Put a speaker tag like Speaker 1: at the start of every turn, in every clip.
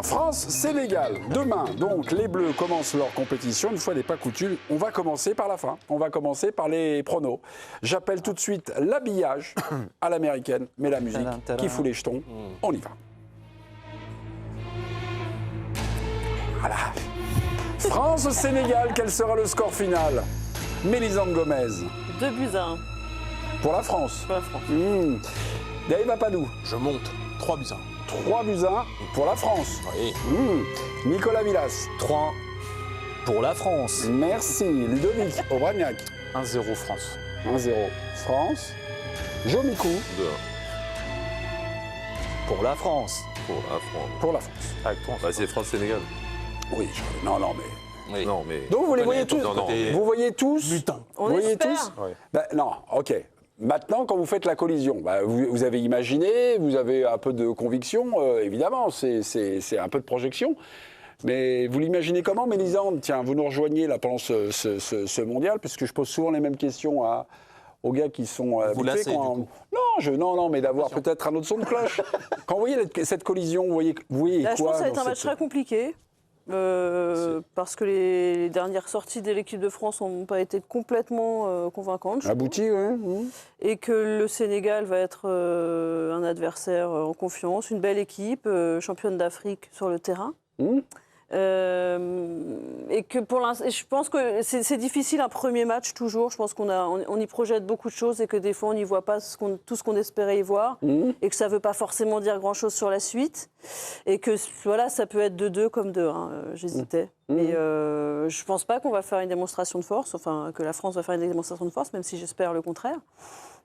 Speaker 1: France-Sénégal. Demain, donc, les Bleus commencent leur compétition. Une fois n'est pas coutume, on va commencer par la fin. On va commencer par les pronos. J'appelle tout de suite l'habillage à l'américaine, mais la musique qui fout les jetons. On y va. Voilà. France-Sénégal, quel sera le score final? Mélisande Gomez.
Speaker 2: 2-1.
Speaker 1: Pour la France.
Speaker 2: Pour la France.
Speaker 1: Dave Apadou.
Speaker 3: Je monte. 3-1.
Speaker 1: 3-1 pour la France.
Speaker 3: Oui.
Speaker 1: Nicolas Villas.
Speaker 4: 3 pour la France.
Speaker 1: Merci. Ludovic Aubragnac.
Speaker 3: 1-0 France.
Speaker 1: 1-0 France. Joe Micou.
Speaker 4: 2-1. Pour la France.
Speaker 5: Pour la France.
Speaker 1: Pour la France.
Speaker 3: Avec toi.
Speaker 5: Bah, c'est France-Sénégal.
Speaker 1: Oui. Non, mais...
Speaker 3: Oui.
Speaker 5: Non, mais...
Speaker 1: Donc vous les voyez tous.
Speaker 5: Non,
Speaker 1: Vous voyez tous.
Speaker 3: Lutin.
Speaker 1: Vous voyez
Speaker 2: espère.
Speaker 1: tous.
Speaker 3: Ouais.
Speaker 1: Ben, non. Ok. Maintenant, quand vous faites la collision, vous avez imaginé, vous avez un peu de conviction, évidemment, c'est un peu de projection. Mais vous l'imaginez comment, Mélisande? Tiens, vous nous rejoignez là pendant ce mondial, puisque je pose souvent les mêmes questions aux gars qui sont
Speaker 3: Vous
Speaker 1: habitués.
Speaker 3: lassez, du coup.
Speaker 1: Non, mais d'avoir peut-être un autre son de cloche. Quand vous voyez cette collision, vous voyez
Speaker 2: Là, je
Speaker 1: quoi
Speaker 2: pense que ça va être
Speaker 1: dans
Speaker 2: un match
Speaker 1: cette-
Speaker 2: très compliqué. Parce que les dernières sorties de l'équipe de France n'ont pas été complètement convaincantes. je trouve.
Speaker 1: Abouti, oui.
Speaker 2: Et que le Sénégal va être un adversaire en confiance, une belle équipe, championne d'Afrique sur le terrain. Et que pour l'instant, je pense que c'est difficile un premier match toujours. Je pense qu'on y projette beaucoup de choses et que des fois on n'y voit pas tout ce qu'on espérait y voir et que ça ne veut pas forcément dire grand-chose sur la suite et que voilà, ça peut être 2-2 comme 2-1. J'hésitais. Mais je ne pense pas qu'on va faire une démonstration de force, enfin que la France va faire une démonstration de force, même si j'espère le contraire.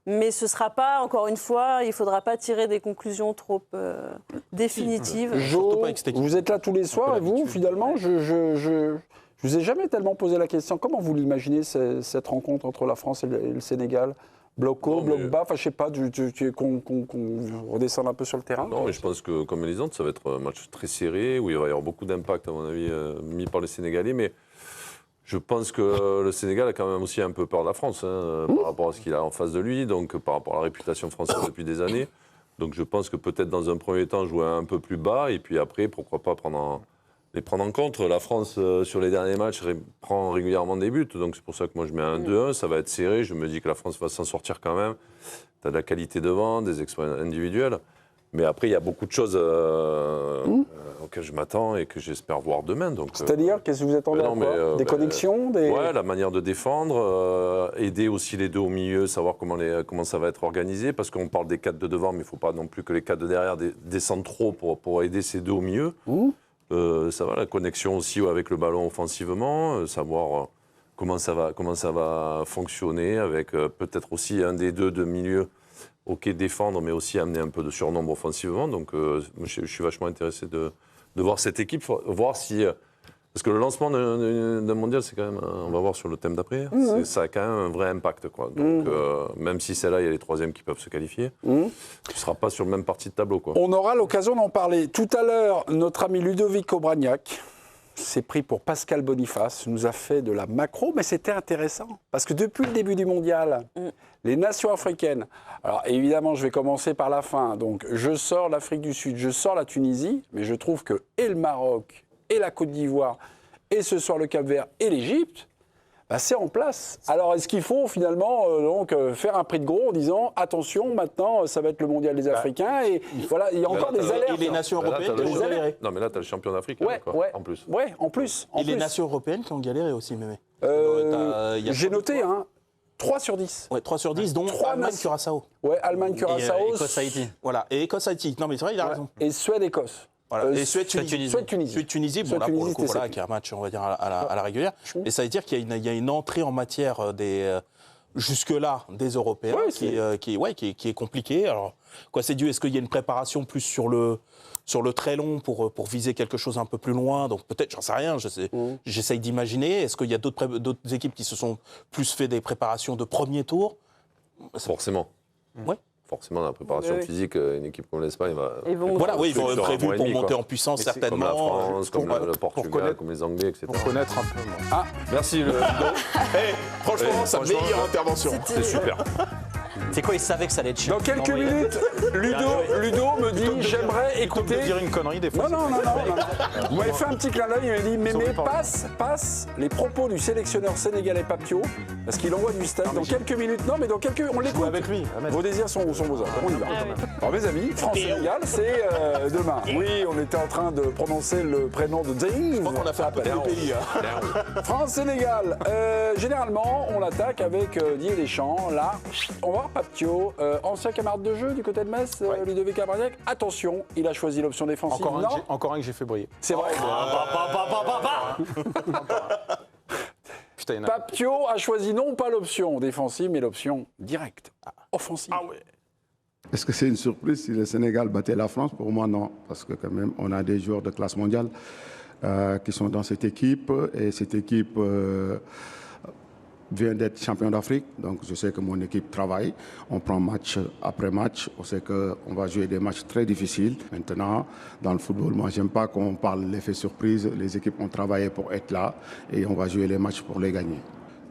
Speaker 2: Mais ce ne sera pas, encore une fois, il ne faudra pas tirer des conclusions trop définitives.
Speaker 1: Jo,
Speaker 3: pas avec cette équipe.
Speaker 1: vous êtes là tous les soirs et vous, finalement, je vous ai jamais tellement posé la question. Comment vous l'imaginez, cette rencontre entre la France et le Sénégal? Bloc haut,
Speaker 5: Non,
Speaker 1: bloc
Speaker 5: mais-
Speaker 1: bas, enfin, je sais pas, qu'on redescende un peu sur le terrain?
Speaker 5: Non, mais je pense que, comme Elisande, ça va être un match très serré, où il va y avoir beaucoup d'impact, à mon avis, mis par les Sénégalais. Mais je pense que le Sénégal a quand même aussi un peu peur de la France, par rapport à ce qu'il a en face de lui, donc par rapport à la réputation française depuis des années. Donc je pense que peut-être dans un premier temps, jouer un peu plus bas, et puis après, pourquoi pas les prendre en compte. La France, sur les derniers matchs, prend régulièrement des buts, donc c'est pour ça que moi je mets un 2-1, ça va être serré, je me dis que la France va s'en sortir quand même. Tu as de la qualité devant, des exploits individuels, mais après il y a beaucoup de choses auxquelles je m'attends et que j'espère voir demain. Donc,
Speaker 1: C'est-à-dire, qu'est-ce que vous attendez
Speaker 5: non,
Speaker 1: à quoi?
Speaker 5: mais,
Speaker 1: Des connexions
Speaker 5: Ouais, la manière de défendre, aider aussi les deux au milieu, savoir comment ça va être organisé, parce qu'on parle des 4 de devant, mais il ne faut pas non plus que les 4 de derrière descendent trop pour aider ces deux au milieu. Ça va, la connexion aussi avec le ballon offensivement, savoir comment ça va fonctionner, avec peut-être aussi un des deux de milieu, ok, défendre, mais aussi amener un peu de surnombre offensivement. Donc je suis vachement intéressé de voir cette équipe, voir si... Parce que le lancement d'un mondial, c'est quand même, on va voir sur le thème d'après, ça a quand même un vrai impact, quoi. Donc, même si c'est là, il y a les troisièmes qui peuvent se qualifier, tu ne seras pas sur le même parti de tableau, quoi.
Speaker 1: On aura l'occasion d'en parler. Tout à l'heure, notre ami Ludovic Aubragnac s'est pris pour Pascal Boniface, nous a fait de la macro, mais c'était intéressant. Parce que depuis le début du mondial, les nations africaines, alors évidemment, je vais commencer par la fin. Donc, je sors l'Afrique du Sud, je sors la Tunisie, mais je trouve que et le Maroc, et la Côte d'Ivoire, et ce soir le Cap-Vert et l'Égypte, c'est en place. Alors, est-ce qu'il faut finalement faire un prix de gros en disant attention, maintenant, ça va être le mondial des Africains et voilà, il y a encore des alertes.
Speaker 3: Et les nations
Speaker 5: Là,
Speaker 3: européennes
Speaker 5: t'as
Speaker 3: qui ont galéré.
Speaker 5: Non, mais là, tu as le champion d'Afrique,
Speaker 1: Ouais,
Speaker 5: quoi,
Speaker 1: ouais,
Speaker 5: en plus.
Speaker 1: Ouais, en plus.
Speaker 3: Et les nations européennes qui ont galéré aussi, Mémé.
Speaker 1: J'ai noté, 3 sur 10.
Speaker 3: Ouais, 3 sur 10, dont
Speaker 1: 3
Speaker 3: Allemagne,
Speaker 1: nations.
Speaker 3: Curaçao.
Speaker 1: Ouais, Allemagne, Curaçao.
Speaker 4: Écosse-Haïti.
Speaker 3: Voilà, et Écosse-Haïti. Non, mais c'est vrai, il a
Speaker 1: Ouais,
Speaker 3: raison.
Speaker 1: et Suède-Écosse.
Speaker 3: Voilà. Et Suède-Tunisie.
Speaker 1: Suède-Tunisie.
Speaker 3: Suède-Tunisie, bon
Speaker 1: Suède-Tunisie,
Speaker 3: là pour le coup,
Speaker 1: c'était
Speaker 3: voilà,
Speaker 1: ça.
Speaker 3: qui est un match, on va dire, à la régulière. Et ça veut dire qu'il y a une entrée en matière jusque-là des Européens
Speaker 1: Ouais,
Speaker 3: qui est compliquée. Alors, quoi, c'est dû? Est-ce qu'il y a une préparation plus sur le très long pour viser quelque chose un peu plus loin? Donc peut-être, j'en sais rien, j'essaye d'imaginer. Est-ce qu'il y a d'autres équipes qui se sont plus fait des préparations de premier tour?
Speaker 5: Forcément.
Speaker 3: Ouais.
Speaker 5: Forcément, la préparation
Speaker 2: Oui.
Speaker 5: physique, une équipe comme l'Espagne va...
Speaker 2: Ils vont
Speaker 3: Voilà, oui, ils vont
Speaker 5: Sur un
Speaker 3: prévu
Speaker 5: mois et
Speaker 3: pour
Speaker 5: demi,
Speaker 3: monter
Speaker 5: quoi.
Speaker 3: en puissance,
Speaker 5: Comme
Speaker 3: certainement.
Speaker 5: la France, comme le
Speaker 1: pour
Speaker 5: Portugal,
Speaker 1: connaître-
Speaker 5: comme les Anglais, etc.
Speaker 1: Pour connaître un peu.
Speaker 5: Merci, le...
Speaker 3: Franchement, sa
Speaker 5: franchement,
Speaker 3: meilleure intervention.
Speaker 5: C'est super.
Speaker 4: C'est quoi, il savait que ça allait être chiant.
Speaker 1: Dans quelques minutes, Ludo me dit j'aimerais écouter.
Speaker 3: De dire une connerie des fois.
Speaker 1: Non. Vous m'avez fait un petit clin d'œil, il m'a dit Mémé, passe les propos du sélectionneur sénégalais Papio, parce qu'il envoie du stade dans quelques minutes. Non, mais dans quelques on l'écoute.
Speaker 3: avec lui.
Speaker 1: Vos désirs sont vos ordres. On y va. Alors, mes amis, France-Sénégal, c'est demain. Oui, on était en train de prononcer le prénom de Dave.
Speaker 3: Je crois qu'on a fait un peu de pays.
Speaker 1: France-Sénégal. Généralement, on l'attaque avec Didier Deschamps. Là, on va voir Papio, ancien camarade de jeu du côté de Metz, Ludovic Obraniak. Attention, il a choisi l'option défensive.
Speaker 3: Encore un que j'ai fait briller.
Speaker 1: C'est vrai.
Speaker 3: Putain,
Speaker 1: Papio a choisi non pas l'option défensive, mais l'option directe, offensive.
Speaker 3: Ah ouais.
Speaker 6: Est-ce que c'est une surprise si le Sénégal battait la France? Pour moi, non. Parce que quand même, on a des joueurs de classe mondiale qui sont dans cette équipe. Et cette équipe vient d'être champion d'Afrique. Donc, je sais que mon équipe travaille. On prend match après match. On sait qu'on va jouer des matchs très difficiles. Maintenant, dans le football, moi, j'aime pas qu'on parle de l'effet surprise. Les équipes ont travaillé pour être là. Et on va jouer les matchs pour les gagner.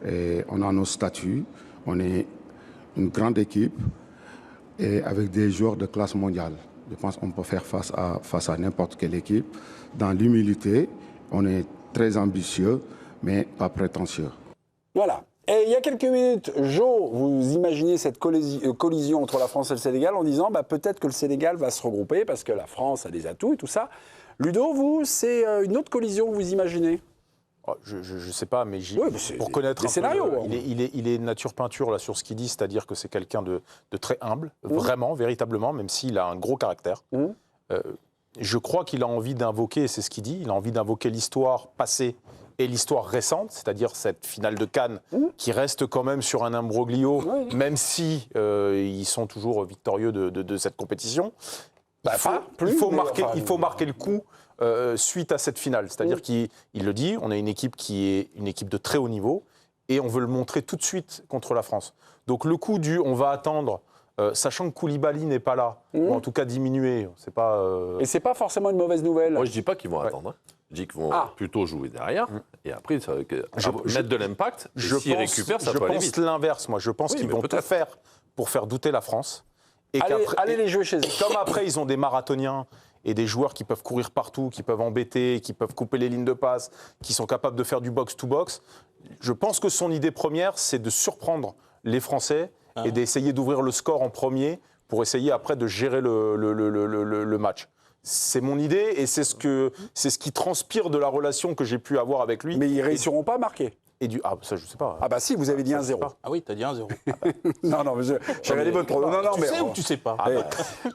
Speaker 6: Et on a nos statuts. On est une grande équipe. Et avec des joueurs de classe mondiale. Je pense qu'on peut faire face à n'importe quelle équipe. Dans l'humilité, on est très ambitieux, mais pas prétentieux.
Speaker 1: Voilà. Et il y a quelques minutes, Jo, vous imaginez cette collision entre la France et le Sénégal en disant peut-être que le Sénégal va se regrouper parce que la France a des atouts et tout ça. Ludo, vous, c'est une autre collision que vous imaginez?
Speaker 3: Je ne sais pas, mais
Speaker 1: pour
Speaker 3: connaître
Speaker 1: des scénarios.
Speaker 3: Il est nature peinture là, sur ce qu'il dit, c'est-à-dire que c'est quelqu'un de très humble, vraiment, véritablement, même s'il a un gros caractère. Je crois qu'il a envie d'invoquer, c'est ce qu'il dit, il a envie d'invoquer l'histoire passée et l'histoire récente, c'est-à-dire cette finale de Cannes qui reste quand même sur un imbroglio, même si ils sont toujours victorieux de cette compétition. Il faut marquer le coup suite à cette finale. C'est-à-dire qu'il le dit, on a une équipe qui est une équipe de très haut niveau et on veut le montrer tout de suite contre la France. Donc le coup on va attendre, sachant que Koulibaly n'est pas là, ou en tout cas diminué, c'est pas...
Speaker 1: Et c'est pas forcément une mauvaise nouvelle.
Speaker 5: Moi, je dis pas qu'ils vont attendre. Je dis qu'ils vont plutôt jouer derrière. Et après, mettre de l'impact. S'ils récupèrent, ça peut aller vite.
Speaker 3: Je pense l'inverse, moi. Je pense qu'ils vont tout faire pour faire douter la France. Et
Speaker 1: allez les jouer chez eux.
Speaker 3: Comme après, ils ont des marathoniens et des joueurs qui peuvent courir partout, qui peuvent embêter, qui peuvent couper les lignes de passe, qui sont capables de faire du box-to-box. Je pense que son idée première, c'est de surprendre les Français et d'essayer d'ouvrir le score en premier pour essayer après de gérer le match. C'est mon idée et c'est ce qui transpire de la relation que j'ai pu avoir avec lui.
Speaker 1: Mais ils ne réussiront pas à marquer.
Speaker 3: Ça, je sais pas.
Speaker 1: Ah bah si, vous avez dit 1-0.
Speaker 3: Ah oui, t'as dit 1-0.
Speaker 1: Non, mais j'ai regardé votre prono.
Speaker 3: Tu sais ou tu sais pas?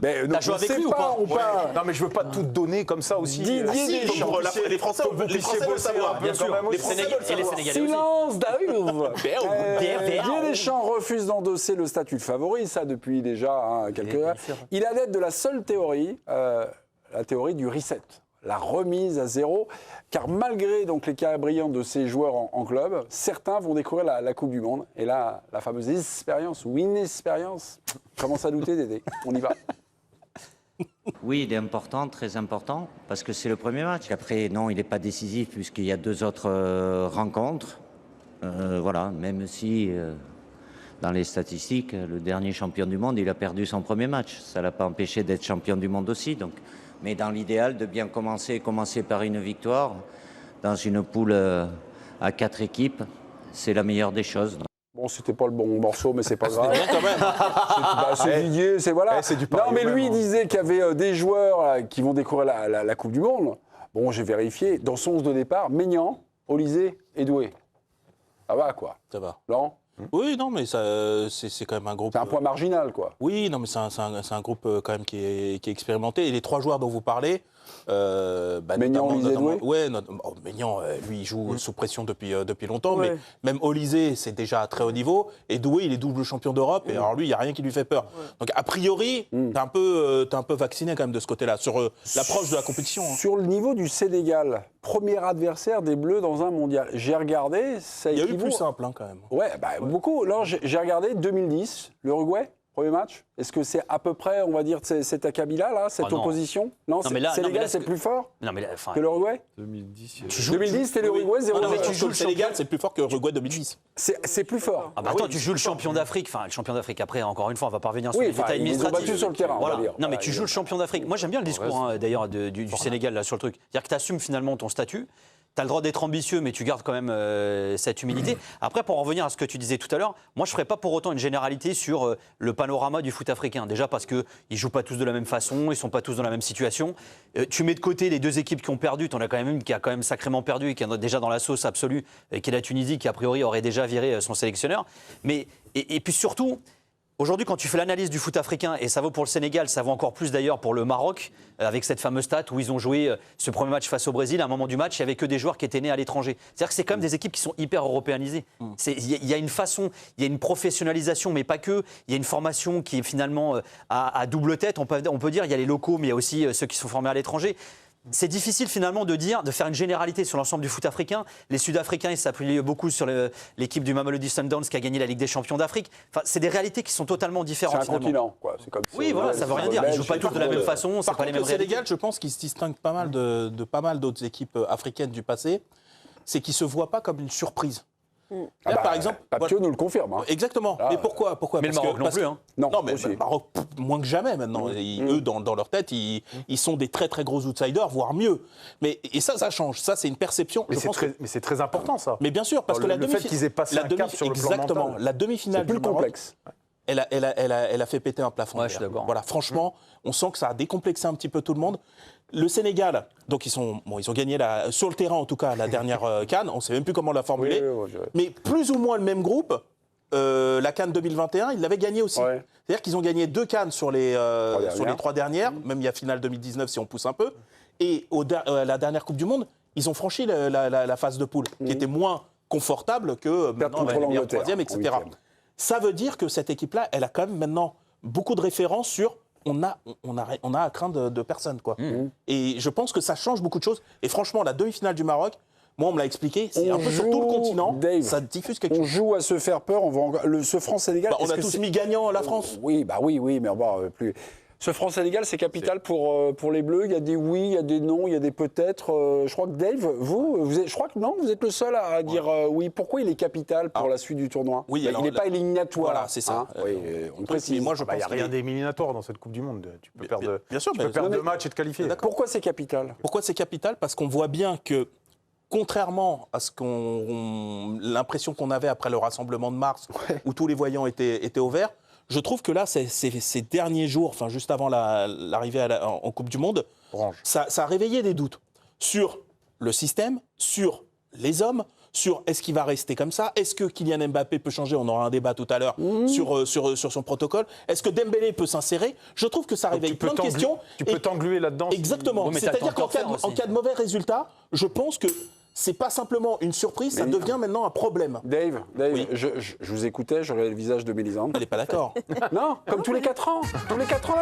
Speaker 1: T'as joué avec lui ou pas?
Speaker 3: Non, mais je veux pas tout donner comme ça aussi.
Speaker 1: Didier Deschamps.
Speaker 3: Les Français veulent savoir, bien sûr.
Speaker 4: Les Sénégalais aussi.
Speaker 1: Silence Dave. Didier Deschamps refuse d'endosser le statut de favori, ça depuis déjà quelques heures. Il adhère de la seule théorie, la théorie du reset. La remise à zéro, car malgré donc les carrières brillantes de ces joueurs en club, certains vont découvrir la Coupe du Monde. Et là, la fameuse expérience ou inexpérience commence à douter Dédé. On y va.
Speaker 7: Oui, il est important, très important, parce que c'est le premier match. Après, non, il n'est pas décisif puisqu'il y a 2 autres rencontres. Voilà, même si dans les statistiques, le dernier champion du monde, il a perdu son premier match. Ça ne l'a pas empêché d'être champion du monde aussi. Donc. Mais dans l'idéal, de bien commencer par une victoire, dans une poule à 4 équipes, c'est la meilleure des choses.
Speaker 1: Bon, c'était pas le bon morceau, mais c'est pas grave. Bien quand même. C'est Didier, c'est voilà. Non, mais lui, il disait qu'il y avait des joueurs qui vont découvrir la Coupe du Monde. Bon, j'ai vérifié. Dans son 11 de départ, Maignan, Olysée et Doué. Ça va, quoi.
Speaker 3: Ça va.
Speaker 1: Non?
Speaker 3: Oui, non, mais c'est quand même un groupe...
Speaker 1: C'est un point marginal, quoi.
Speaker 3: Oui, non, mais c'est un groupe quand même qui est expérimenté. Et les 3 joueurs dont vous parlez...
Speaker 1: Maignan, Olysée, Doué.
Speaker 3: Oui, Maignan, lui, il joue sous pression depuis longtemps. Ouais. Mais même Olysée, c'est déjà à très haut niveau. Et Doué, il est double champion d'Europe. Et alors lui, il n'y a rien qui lui fait peur. Donc, a priori, t'es un peu vacciné quand même de ce côté-là, sur l'approche de la compétition.
Speaker 1: Sur le niveau du Sénégal, premier adversaire des Bleus dans un mondial. J'ai regardé, ça
Speaker 3: il y a eu plus simple, quand même.
Speaker 1: Ouais, beaucoup. Alors, j'ai regardé 2010, l'Uruguay. Premier match? Est-ce que c'est à peu près, on va dire, cet acabit-là, là, cette
Speaker 4: non.
Speaker 1: opposition? Non,
Speaker 4: mais là-
Speaker 1: Sénégal,
Speaker 4: non, mais là,
Speaker 1: c'est
Speaker 4: ce
Speaker 1: plus fort
Speaker 4: Non, mais là, enfin,
Speaker 1: que l'Uruguay?
Speaker 5: 2010,
Speaker 1: 2010, c'était l'Uruguay, 0-0.
Speaker 3: Non, mais
Speaker 4: tu
Speaker 3: tu
Speaker 4: joues
Speaker 3: joues
Speaker 4: le
Speaker 3: le Sénégal, c'est plus fort que Uruguay 2010.
Speaker 1: C'est plus fort.
Speaker 4: Ah bah attends, tu joues le champion d'Afrique. Enfin, le champion d'Afrique, après, encore une fois, on va pas revenir sur
Speaker 1: Oui,
Speaker 4: les
Speaker 1: enfin,
Speaker 4: détails
Speaker 1: ils les ont
Speaker 4: administratifs.
Speaker 1: battus sur le terrain, on
Speaker 4: Voilà.
Speaker 1: va dire.
Speaker 4: Non, mais
Speaker 1: Voilà,
Speaker 4: tu joues le champion d'Afrique. Moi, j'aime bien le discours, d'ailleurs, du Sénégal, là, sur le truc. C'est-à-dire que tu assumes finalement ton statut. Tu as le droit d'être ambitieux, mais tu gardes quand même cette humilité. Après, pour en revenir à ce que tu disais tout à l'heure, moi, je ne ferais pas pour autant une généralité sur le panorama du foot africain. Déjà parce qu'ils ne jouent pas tous de la même façon, ils ne sont pas tous dans la même situation. Tu mets de côté les deux équipes qui ont perdu. Tu en as quand même une qui a quand même sacrément perdu et qui est déjà dans la sauce absolue, qui est la Tunisie, qui a priori aurait déjà viré son sélectionneur. Et puis surtout, aujourd'hui, quand tu fais l'analyse du foot africain, et ça vaut pour le Sénégal, ça vaut encore plus d'ailleurs pour le Maroc, avec cette fameuse stat où ils ont joué ce premier match face au Brésil, à un moment du match, il n'y avait que des joueurs qui étaient nés à l'étranger. C'est-à-dire que c'est quand même des équipes qui sont hyper européanisées. Il y a une façon, il y a une professionnalisation, mais pas que. Il y a une formation qui est finalement à double tête. On peut dire, il y a les locaux, mais il y a aussi ceux qui sont formés à l'étranger. C'est difficile finalement de faire une généralité sur l'ensemble du foot africain. Les Sud-Africains, ils s'appuient beaucoup sur l'équipe du Mamelodi Sundowns qui a gagné la Ligue des Champions d'Afrique. Enfin, c'est des réalités qui sont totalement différentes.
Speaker 1: C'est un continent, quoi. C'est comme
Speaker 4: oui, voilà, ça veut rien dire. Ils ne jouent pas tous de la même façon, c'est
Speaker 3: Par
Speaker 4: pas les
Speaker 3: contre,
Speaker 4: mêmes
Speaker 3: le
Speaker 4: réalités.
Speaker 3: Sénégal, je pense qu'il se distingue pas mal de pas mal d'autres équipes africaines du passé. C'est qu'il ne se voit pas comme une surprise. Là, par exemple,
Speaker 1: Papio nous le confirme. Hein.
Speaker 3: Exactement.
Speaker 1: Ah,
Speaker 3: mais pourquoi
Speaker 4: Mais le Maroc non plus. Hein.
Speaker 1: Non,
Speaker 3: mais
Speaker 1: aussi.
Speaker 3: le Maroc, moins que jamais maintenant. Eux, dans leur tête, ils sont des très très gros outsiders, voire mieux. Et ça change. Ça, c'est une perception.
Speaker 8: Mais c'est très important, ça.
Speaker 3: Mais bien sûr, parce que
Speaker 8: le fait qu'ils aient passé un cap sur le plan
Speaker 3: exactement,
Speaker 8: mental.
Speaker 3: la demi-finale
Speaker 1: C'est plus
Speaker 3: du Maroc,
Speaker 1: complexe.
Speaker 3: elle a fait péter un plafond.
Speaker 4: Ouais,
Speaker 3: de
Speaker 4: je suis
Speaker 3: verre.
Speaker 4: d'accord.
Speaker 3: Voilà, franchement, on sent que ça a décomplexé un petit peu tout le monde. Le Sénégal, donc ils ont gagné sur le terrain en tout cas la dernière CAN. On ne sait même plus comment la formuler. Mais plus ou moins le même groupe. La CAN 2021, ils l'avaient gagné aussi.
Speaker 1: Ouais.
Speaker 3: C'est-à-dire qu'ils ont gagné 2 CAN sur les 3 dernières, même il y a finale 2019 si on pousse un peu. Et la dernière Coupe du Monde, ils ont franchi la phase de poule, qui était moins confortable que maintenant
Speaker 1: contre
Speaker 3: avec les meilleurs
Speaker 1: l'Angleterre,
Speaker 3: troisième,
Speaker 1: en
Speaker 3: etc.
Speaker 1: huitième.
Speaker 3: Ça veut dire que cette équipe-là, elle a quand même maintenant beaucoup de références sur on a à craindre de personne, quoi. Et je pense que ça change beaucoup de choses. Et franchement, la demi-finale du Maroc, moi, on me l'a expliqué, c'est un peu sur tout le continent,
Speaker 1: Dave,
Speaker 3: ça diffuse quelque
Speaker 1: on
Speaker 3: chose.
Speaker 1: joue à se faire peur. Ce France-Sénégal.
Speaker 3: On
Speaker 1: est-ce
Speaker 3: a
Speaker 1: que
Speaker 3: tous
Speaker 1: c'est-
Speaker 3: mis gagnant la France.
Speaker 1: Oui, mais on va plus. Ce France-Sénégal, c'est capital pour les Bleus. Il y a des oui, il y a des non, il y a des peut-être. Je crois que Dave, je crois que non, vous êtes le seul à dire oui. Pourquoi il est capital pour la suite du tournoi?
Speaker 3: Oui, alors,
Speaker 1: il n'est pas éliminatoire.
Speaker 3: voilà, c'est ça.
Speaker 1: Oui, on précise.
Speaker 3: Moi, je
Speaker 8: Il n'y a
Speaker 3: pense qu'il
Speaker 8: rien
Speaker 3: est-
Speaker 8: d'éliminatoire dans cette Coupe du Monde. Tu peux perdre,
Speaker 3: bien sûr,
Speaker 8: tu peux
Speaker 3: mais-
Speaker 8: perdre
Speaker 3: non,
Speaker 8: 2 matchs et te qualifier.
Speaker 1: Pourquoi c'est capital?
Speaker 3: Pourquoi c'est capital? Parce qu'on voit bien que, contrairement à l'impression qu'on avait après le rassemblement de mars, où tous les voyants étaient au vert, je trouve que là, ces derniers jours, enfin juste avant l'arrivée en Coupe du Monde, ça a réveillé des doutes sur le système, sur les hommes, sur est-ce qu'il va rester comme ça, est-ce que Kylian Mbappé peut changer, on aura un débat tout à l'heure sur son protocole, est-ce que Dembélé peut s'insérer, je trouve que ça réveille plein de questions.
Speaker 8: Tu peux t'engluer là-dedans.
Speaker 3: Exactement,
Speaker 4: Oui, mais t'as le
Speaker 3: c'est-à-dire
Speaker 4: temps
Speaker 3: qu'en
Speaker 4: de le faire
Speaker 3: en
Speaker 4: aussi.
Speaker 3: cas de mauvais résultat, je pense que c'est pas simplement une surprise, ça devient maintenant un problème.
Speaker 1: Dave,
Speaker 3: Oui.
Speaker 1: je vous écoutais, je regardais le visage de Mélisande.
Speaker 3: Elle n'est pas d'accord.
Speaker 1: Non, comme tous les 4 ans. Tous les 4 ans,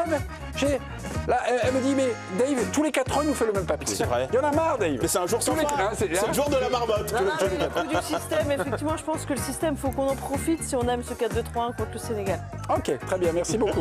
Speaker 1: là, elle me dit, mais Dave, tous les 4 ans, il nous fait le même papier.
Speaker 3: C'est vrai.
Speaker 1: Il y en a marre, Dave.
Speaker 3: Mais c'est un jour sans
Speaker 1: Tous les-
Speaker 3: fin.
Speaker 1: hein,
Speaker 3: C'est le jour de la marmotte.
Speaker 2: Non, non, mais le coup du système, effectivement, je pense que le système, il faut qu'on en profite si on aime ce 4-2-3-1 contre le Sénégal.
Speaker 1: Ok, très bien, merci beaucoup.